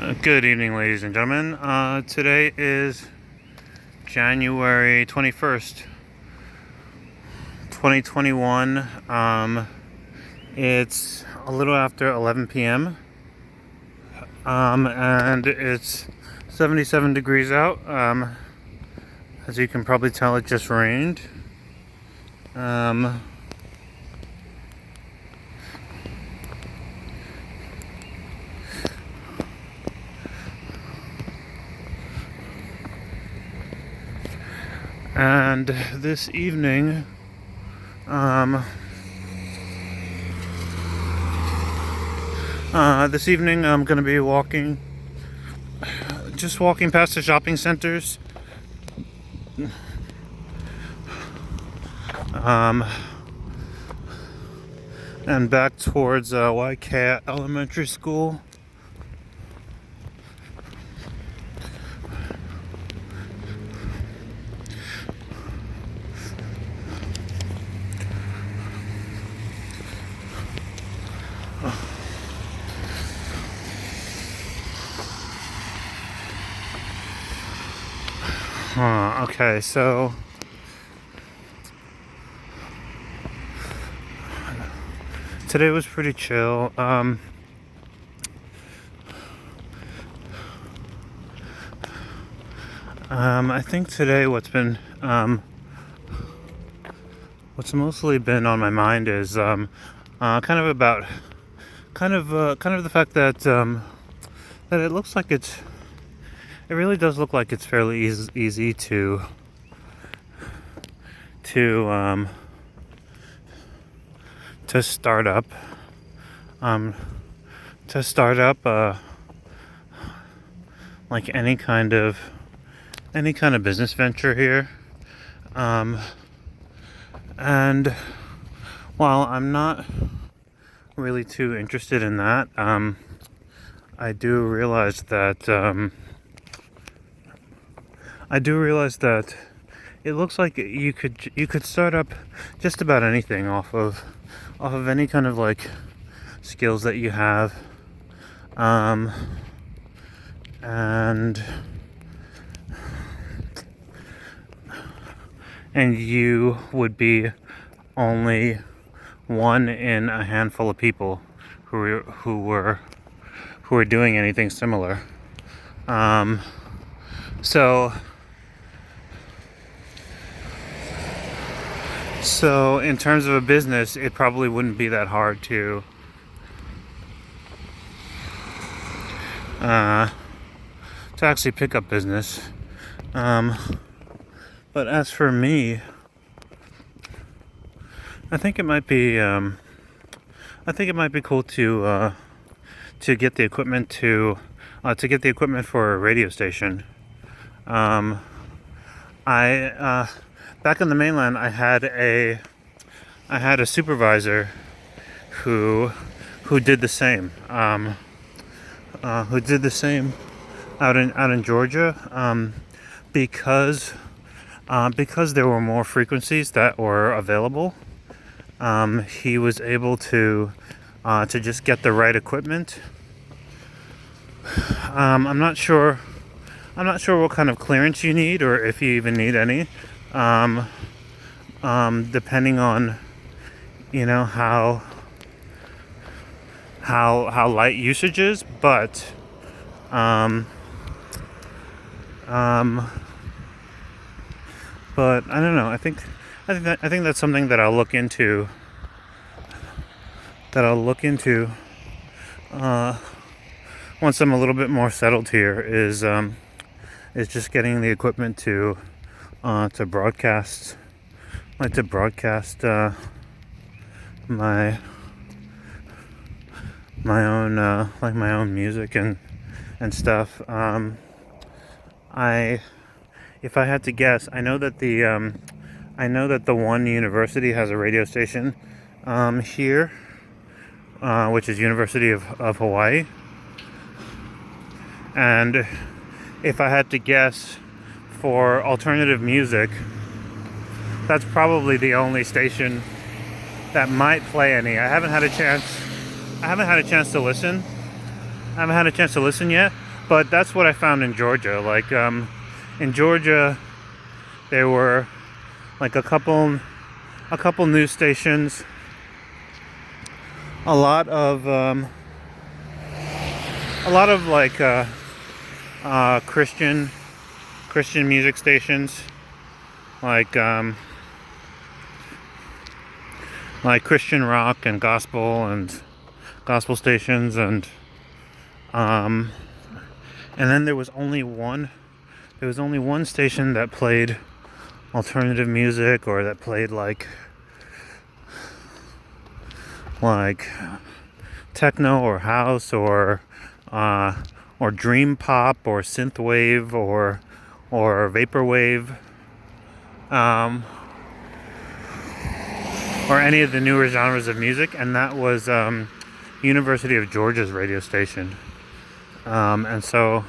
Good evening, ladies and gentlemen. Today is January 21st, 2021. It's a little after 11 p.m. And it's 77 degrees out. As you can probably tell, it just rained. And this evening, I'm going to be just walking past the shopping centers. And back towards Waikea Elementary School. Okay, so today was pretty chill. I think today what's mostly been on my mind is kind of the fact that it looks like it really does look like it's fairly easy to start up like any kind of business venture here. And while I'm not really too interested in that, I do realize that it looks like you could start up just about anything off of any kind of like skills that you have, and you would be only one in a handful of people who were doing anything similar. So in terms of a business, it probably wouldn't be that hard to actually pick up business. But as for me, I think it might be cool to get the equipment for a radio station. Back on the mainland, I had a supervisor who did the same. Who did the same out in Georgia, because there were more frequencies that were available. He was able to just get the right equipment. I'm not sure what kind of clearance you need, or if you even need any. Depending on, how light usage is, but I don't know. I think that's something that I'll look into. Once I'm a little bit more settled here, is just getting the equipment to broadcast my own music and stuff. If I had to guess, I know that the one university has a radio station here, which is University of Hawaii. And if I had to guess, for alternative music, that's probably the only station that might play any. I haven't had a chance to listen. I haven't had a chance to listen yet. But that's what I found in Georgia. Like in Georgia, there were like a couple news stations, a lot of like Christian music stations, like Christian rock and gospel stations, and then there was only one station that played alternative music, or that played like techno or house or dream pop or synthwave or vaporwave, or any of the newer genres of music, and that was University of Georgia's radio station. And so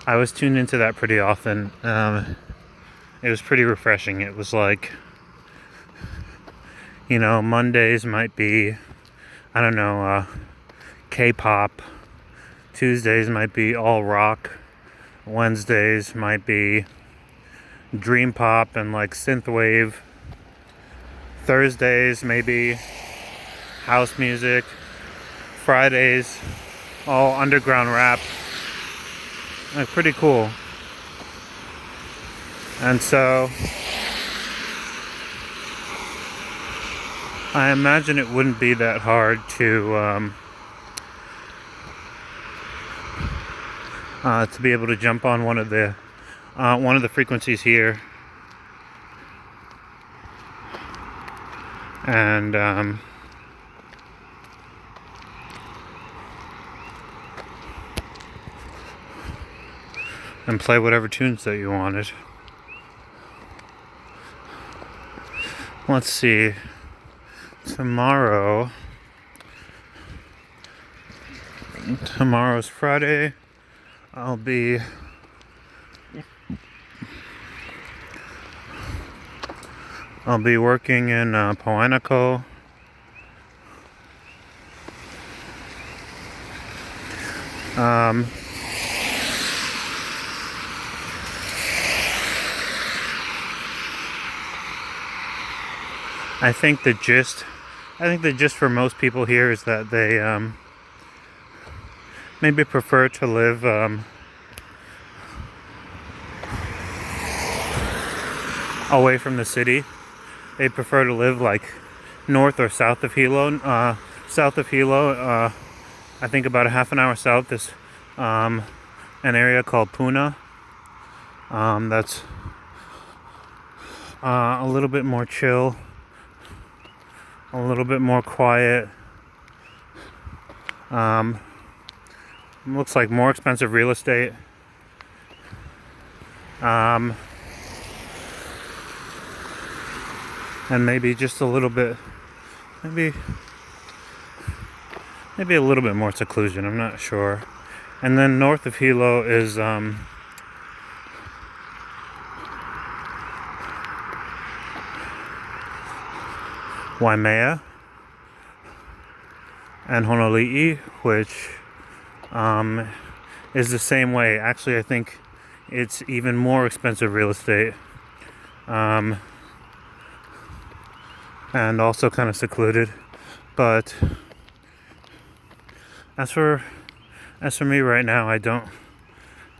I was tuned into that pretty often. It was pretty refreshing. It was like, Mondays might be, I don't know, K-pop. Tuesdays might be all rock. Wednesdays might be dream pop and like synthwave. Thursdays maybe house music. Fridays all underground rap. Like, pretty cool. And so I imagine it wouldn't be that hard to be able to jump on one of the frequencies here, and play whatever tunes that you wanted. Let's see. Tomorrow's Friday. I'll be working in Poanico. I think the gist for most people here is that they maybe prefer to live away from the city. They prefer to live like north or south of Hilo. I think about a half an hour south is an area called Puna. That's a little bit more chill, a little bit more quiet. Looks like more expensive real estate. And maybe just a little bit, maybe a little bit more seclusion. I'm not sure. And then north of Hilo is Waimea and Honolulu, which is the same way. Actually, I think it's even more expensive real estate, and also kind of secluded. But as for me right now, I don't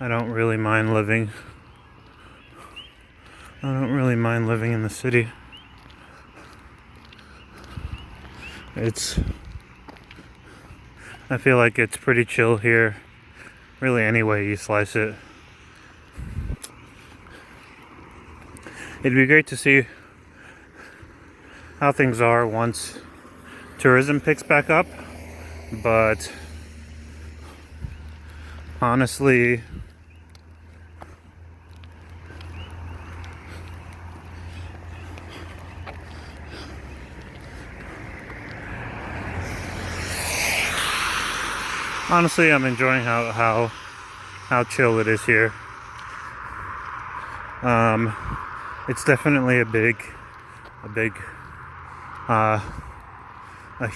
really mind living. I don't really mind living in the city. I feel like it's pretty chill here, really, any way you slice it. It'd be great to see how things are once tourism picks back up, but honestly, I'm enjoying how chill it is here. It's definitely a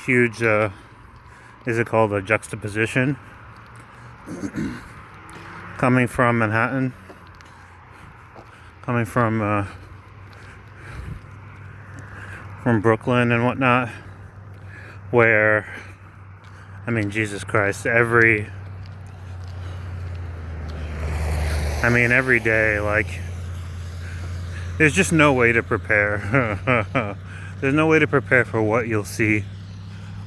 huge, is it called a juxtaposition? coming from Manhattan, coming from Brooklyn and whatnot, where, I mean, Jesus Christ, every day, like, there's just no way to prepare. There's no way to prepare for what you'll see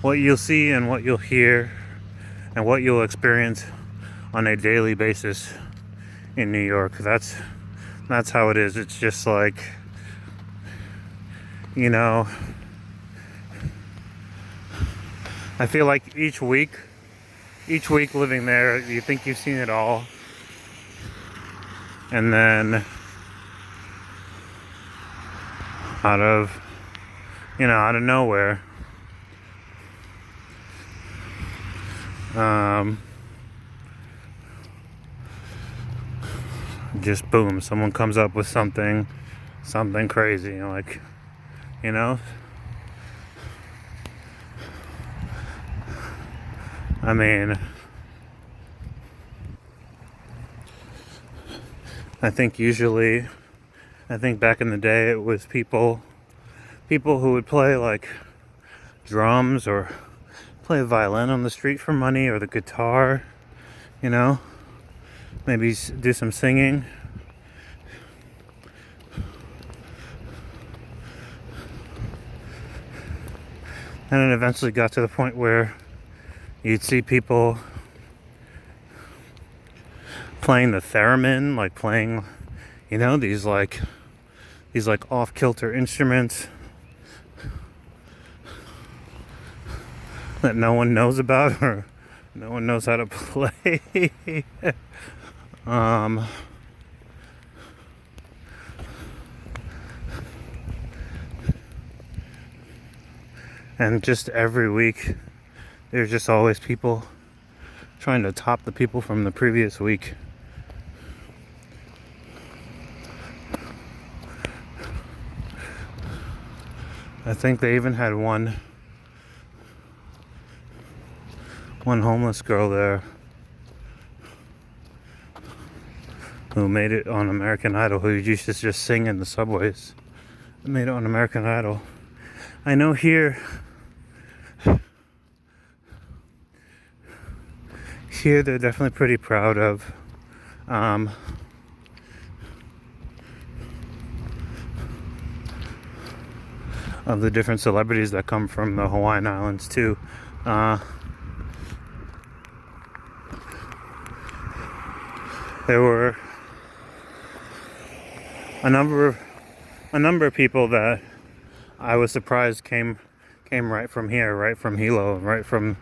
and what you'll hear and what you'll experience on a daily basis in New York. That's how it is. It's just like, you know, I feel like each week living there, you think you've seen it all, and then out of nowhere, just boom, someone comes up with something crazy, like, you know. I mean, I think back in the day it was people who would play like drums or play a violin on the street for money, or the guitar, you know, maybe do some singing. And it eventually got to the point where you'd see people playing the theremin, like playing, you know, these off-kilter instruments that no one knows about or no one knows how to play. And just every week there's just always people trying to top the people from the previous week. I think they even had one homeless girl there who made it on American Idol, who used to just sing in the subways. Made it on American Idol. I know here they're definitely pretty proud of the different celebrities that come from the Hawaiian Islands too. There were a number of people that I was surprised came right from here, right from Hilo, right from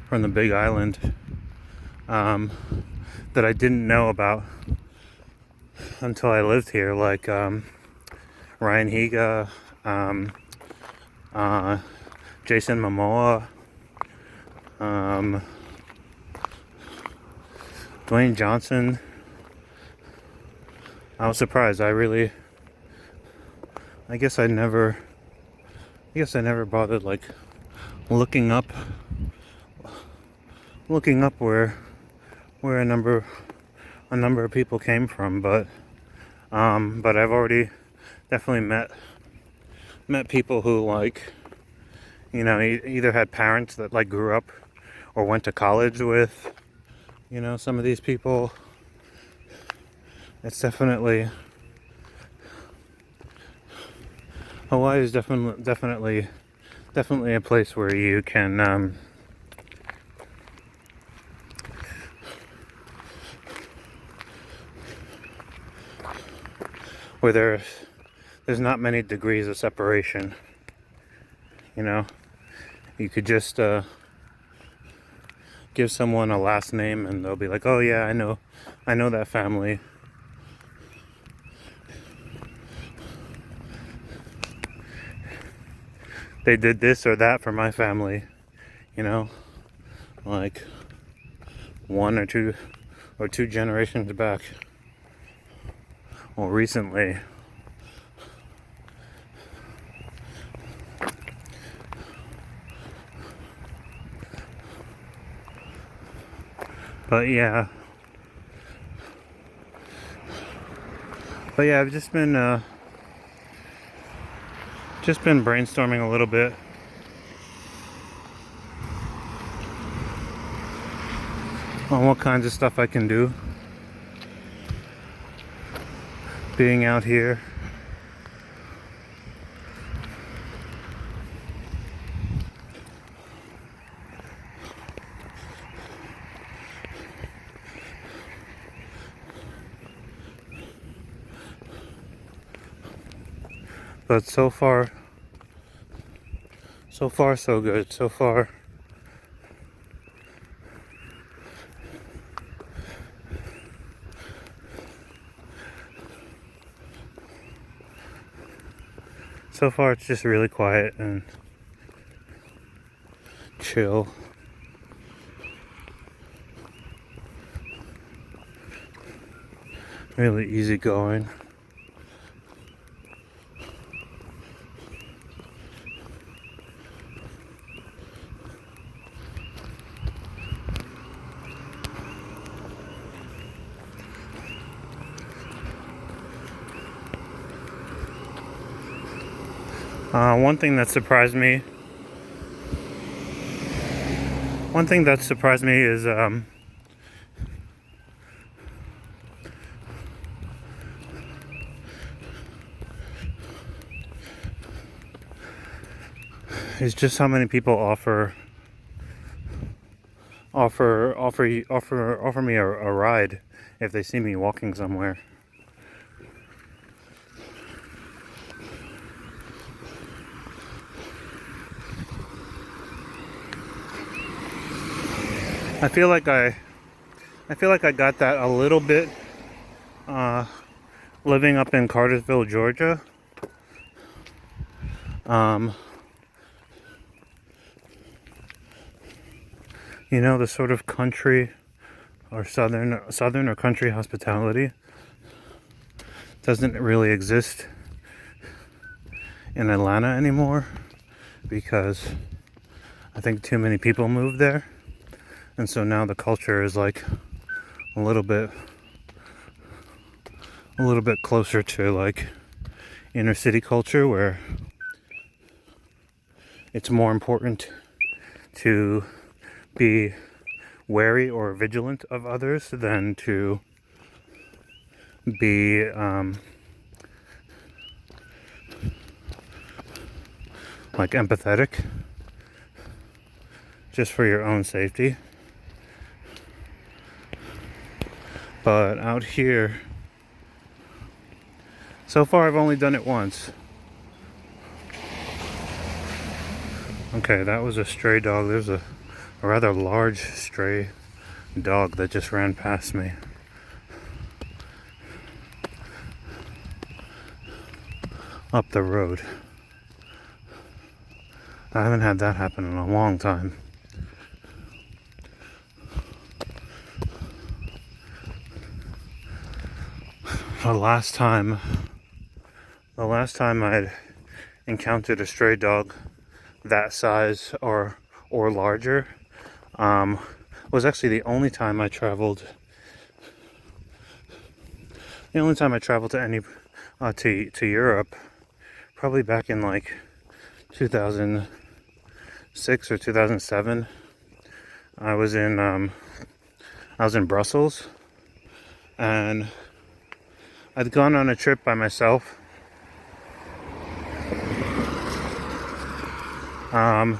the Big Island, that I didn't know about until I lived here, like Ryan Higa, Jason Momoa, Dwayne Johnson. I was surprised. I guess I never bothered like looking up where a number of people came from, but I've already definitely met people who, like, you know, either had parents that like grew up or went to college with, you know, some of these people. It's definitely, Hawaii is definitely a place where you can where there's not many degrees of separation. You know, you could just give someone a last name and they'll be like, oh yeah, I know that family. They did this or that for my family, you know, like one or two generations back, or recently. But yeah, But yeah, I've just been brainstorming a little bit. On what kinds of stuff I can do being out here. But so far so good. So far it's just really quiet and chill. Really easygoing. One thing that surprised me is just how many people offer me a ride if they see me walking somewhere. I feel like I got that a little bit living up in Cartersville, Georgia. You know, the sort of country or southern or country hospitality doesn't really exist in Atlanta anymore because I think too many people moved there. And so now the culture is like a little bit closer to like inner city culture, where it's more important to be wary or vigilant of others than to be like empathetic just for your own safety. But out here, so far I've only done it once. Okay, that was a stray dog. There's a rather large stray dog that just ran past me. Up the road. I haven't had that happen in a long time. The last time I'd encountered a stray dog that size or larger was actually the only time I traveled to any to Europe, probably back in like 2006 or 2007. I was in Brussels, and I'd gone on a trip by myself. I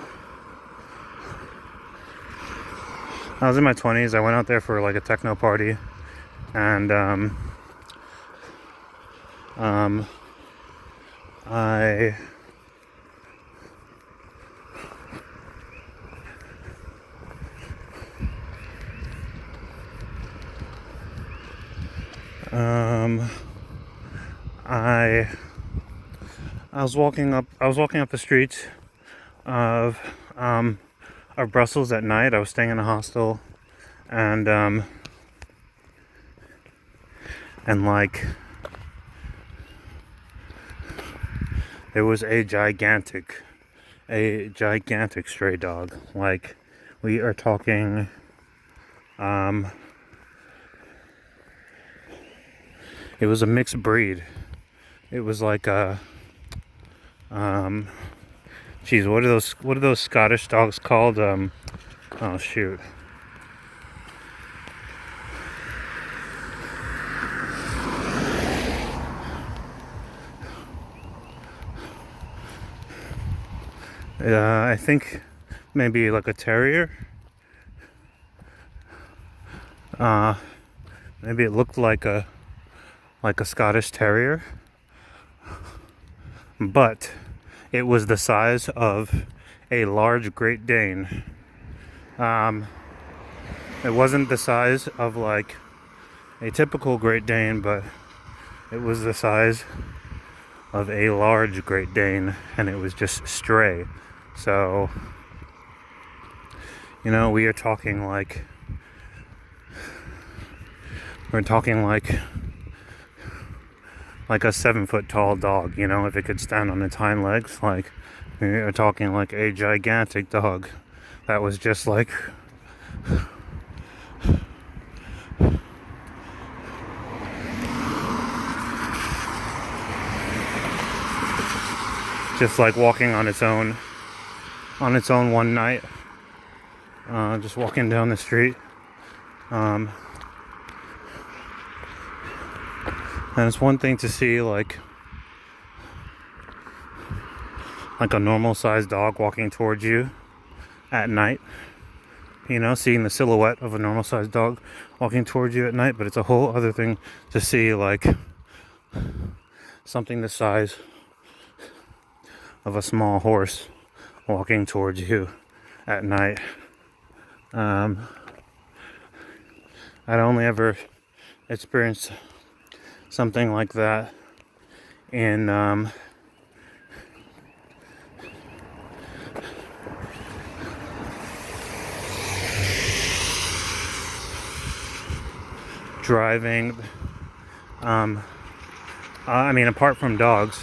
was in my 20s. I went out there for like a techno party, and I was walking up the streets of Brussels at night. I was staying in a hostel, and like there was a gigantic stray dog. Like, we are talking It was a mixed breed. It was like a geez, what are those Scottish dogs called? Oh shoot. I think maybe like a terrier. Maybe it looked like a Scottish terrier, but it was the size of a large Great Dane. It wasn't the size of like a typical Great Dane, but it was the size of a large Great Dane, and it was just stray. So, you know, we're talking like a 7-foot tall dog, you know, if it could stand on its hind legs. Like, we're talking like a gigantic dog that was just like walking on its own one night, just walking down the street. And it's one thing to see like a normal sized dog walking towards you at night, you know, seeing the silhouette of a normal sized dog walking towards you at night, but it's a whole other thing to see like something the size of a small horse walking towards you at night. I'd only ever experienced something like that in driving. I mean, apart from dogs,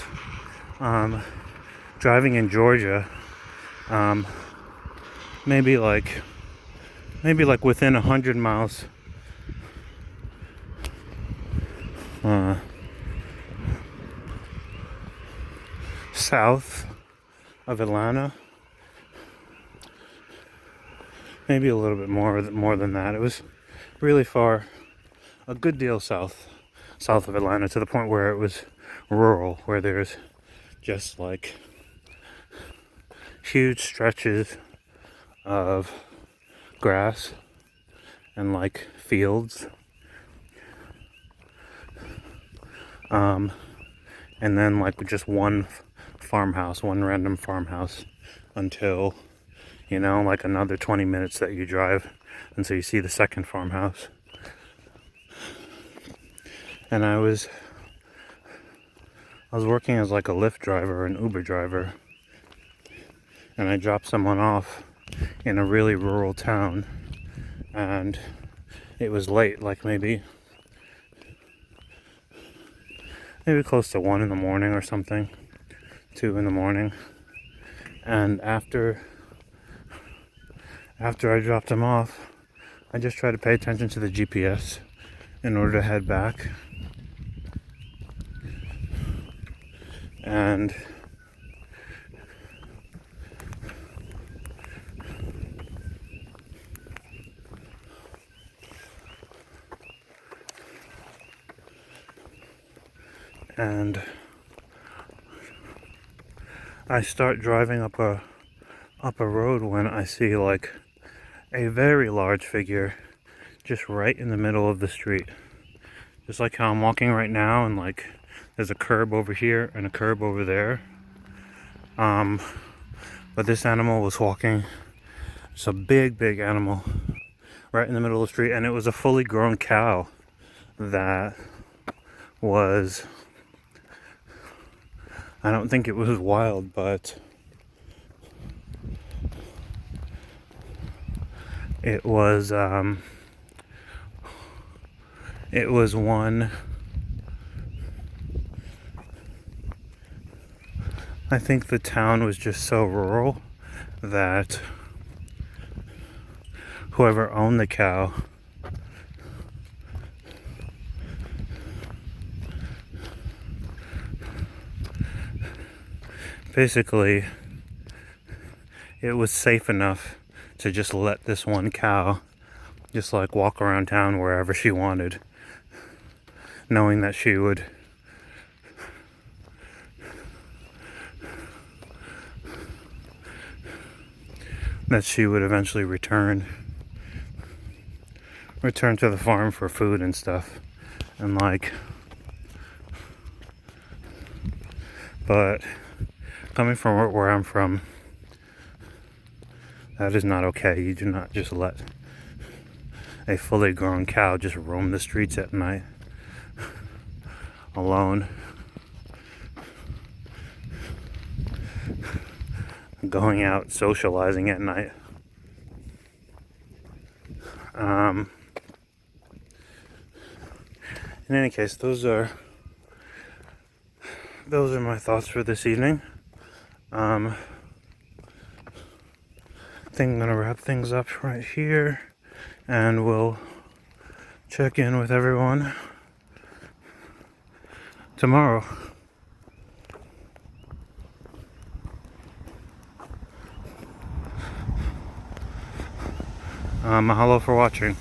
driving in Georgia, maybe like within 100 miles south of Atlanta, maybe a little bit more than that. It was really far, a good deal south of Atlanta, to the point where it was rural, where there's just like huge stretches of grass and like fields, and then like just one random farmhouse, until, you know, like another 20 minutes that you drive until you see the second farmhouse. And I was working as like a Lyft driver, an Uber driver, and I dropped someone off in a really rural town, and it was late, like maybe close to 1 in the morning or something, 2 in the morning. And after I dropped him off, I just tried to pay attention to the GPS in order to head back. And I start driving up a road when I see like a very large figure just right in the middle of the street, just like how I'm walking right now, and like there's a curb over here and a curb over there. But this animal was walking, it's a big animal, right in the middle of the street, and it was a fully grown cow that was, I don't think it was wild, but it was one, I think the town was just so rural that whoever owned the cow basically, it was safe enough to just let this one cow just like walk around town wherever she wanted, knowing that she would eventually return to the farm for food and stuff. And like, but coming from where I'm from, that is not okay. You do not just let a fully grown cow just roam the streets at night alone, going out socializing at night. In any case, those are my thoughts for this evening. I think I'm gonna wrap things up right here, and we'll check in with everyone tomorrow. Mahalo for watching.